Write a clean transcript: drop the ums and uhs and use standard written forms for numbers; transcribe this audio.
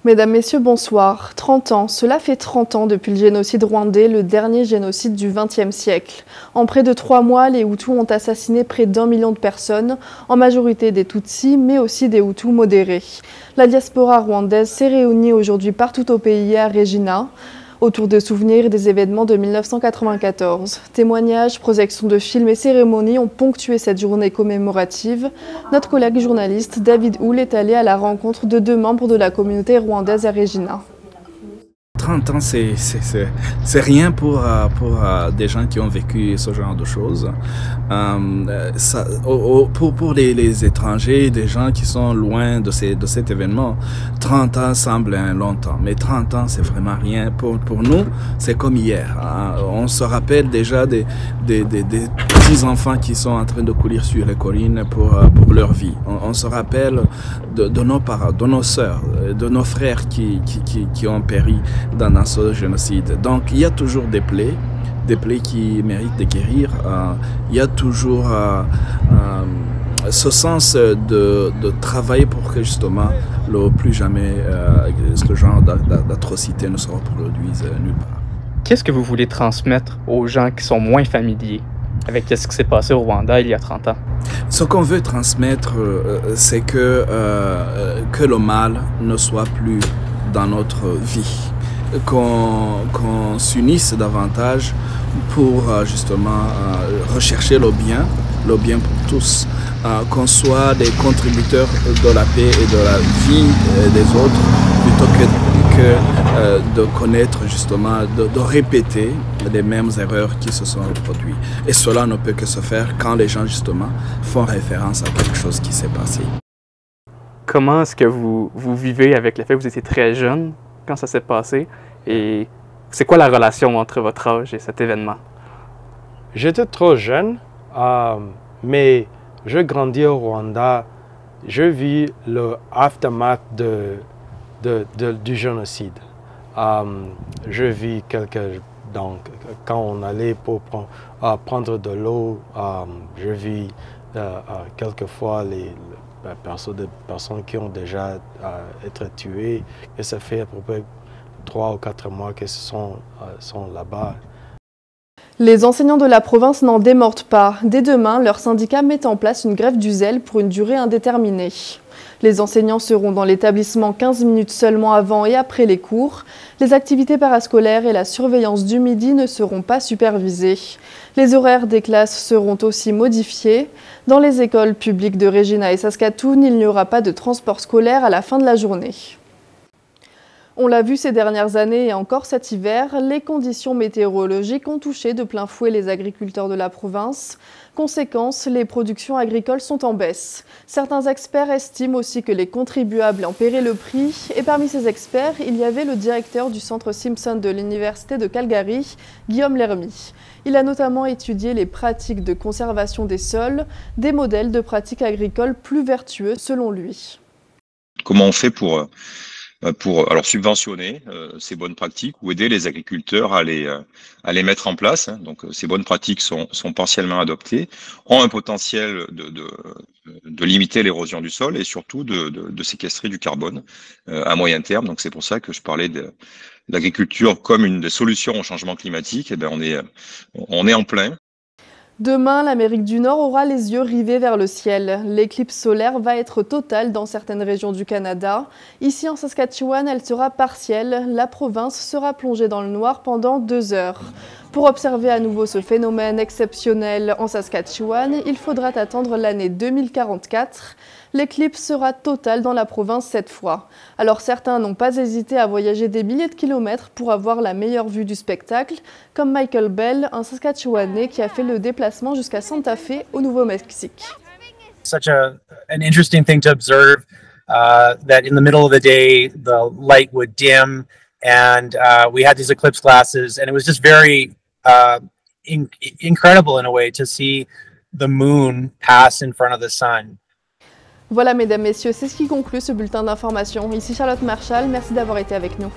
Mesdames, Messieurs, bonsoir. 30 ans, cela fait 30 ans depuis le génocide rwandais, le dernier génocide du XXe siècle. En près de 3 mois, les Hutus ont assassiné près d'1 million de personnes, en majorité des Tutsis, mais aussi des Hutus modérés. La diaspora rwandaise s'est réunie aujourd'hui partout au pays à Regina, autour de souvenirs et des événements de 1994. Témoignages, projections de films et cérémonies ont ponctué cette journée commémorative. Notre collègue journaliste David Houle est allé à la rencontre de 2 membres de la communauté rwandaise à Regina. 30 ans, c'est rien pour des gens qui ont vécu ce genre de choses. Pour les étrangers, des gens qui sont loin de cet événement, 30 ans semble un long temps. Mais 30 ans, c'est vraiment rien. Pour nous, c'est comme hier. On se rappelle déjà des petits-enfants qui sont en train de courir sur les collines pour leur vie. On se rappelle de nos parents, de nos sœurs, de nos frères qui ont péri dans ce génocide. Donc il y a toujours des plaies qui méritent de guérir. Il y a toujours ce sens de travailler pour que justement plus jamais ce genre d'atrocités ne se reproduisent nulle part. Qu'est-ce que vous voulez transmettre aux gens qui sont moins familiers avec ce qui s'est passé au Rwanda il y a 30 ans? Ce qu'on veut transmettre, c'est que le mal ne soit plus dans notre vie. Qu'on s'unisse davantage pour justement rechercher le bien pour tous, qu'on soit des contributeurs de la paix et de la vie des autres, plutôt que de connaître justement, de répéter les mêmes erreurs qui se sont reproduites. Et cela ne peut que se faire quand les gens justement font référence à quelque chose qui s'est passé. Comment est-ce que vous vivez avec le fait que vous étiez très jeune quand ça s'est passé, et c'est quoi la relation entre votre âge et cet événement? J'étais trop jeune, mais je grandis au Rwanda, je vis le aftermath du génocide. Je vis donc, quand on allait pour prendre de l'eau, je vis quelquefois des personnes qui ont déjà été tuées, et ça fait à peu près 3 ou 4 mois qu'elles sont là-bas. Les enseignants de la province n'en démordent pas. Dès demain, leur syndicat met en place une grève du zèle pour une durée indéterminée. Les enseignants seront dans l'établissement 15 minutes seulement avant et après les cours. Les activités parascolaires et la surveillance du midi ne seront pas supervisées. Les horaires des classes seront aussi modifiés. Dans les écoles publiques de Regina et Saskatoon, il n'y aura pas de transport scolaire à la fin de la journée. On l'a vu ces dernières années et encore cet hiver, les conditions météorologiques ont touché de plein fouet les agriculteurs de la province. Conséquence, les productions agricoles sont en baisse. Certains experts estiment aussi que les contribuables en paieraient le prix. Et parmi ces experts, il y avait le directeur du centre Simpson de l'Université de Calgary, Guillaume Lermy. Il a notamment étudié les pratiques de conservation des sols, des modèles de pratiques agricoles plus vertueux selon lui. Comment on fait pour alors subventionner ces bonnes pratiques ou aider les agriculteurs à les mettre en place. Donc ces bonnes pratiques sont partiellement adoptées, ont un potentiel de limiter l'érosion du sol et surtout de séquestrer du carbone à moyen terme. Donc c'est pour ça que je parlais de l'agriculture comme une des solutions au changement climatique. Et bien on est en plein. Demain, l'Amérique du Nord aura les yeux rivés vers le ciel. L'éclipse solaire va être totale dans certaines régions du Canada. Ici en Saskatchewan, elle sera partielle. La province sera plongée dans le noir pendant 2 heures. Pour observer à nouveau ce phénomène exceptionnel en Saskatchewan, il faudra attendre l'année 2044. L'éclipse sera totale dans la province cette fois. Alors certains n'ont pas hésité à voyager des milliers de kilomètres pour avoir la meilleure vue du spectacle, comme Michael Bell, un Saskatchewanais qui a fait le déplacement jusqu'à Santa Fe au Nouveau-Mexique. Such an interesting thing to observe, that in the middle of the day the light would dim, and we had these eclipse glasses, and it was just very incredible in a way to see the moon pass in front of the sun. Voilà mesdames, messieurs, c'est ce qui conclut ce bulletin d'information. Ici Charlotte Marchal, merci d'avoir été avec nous.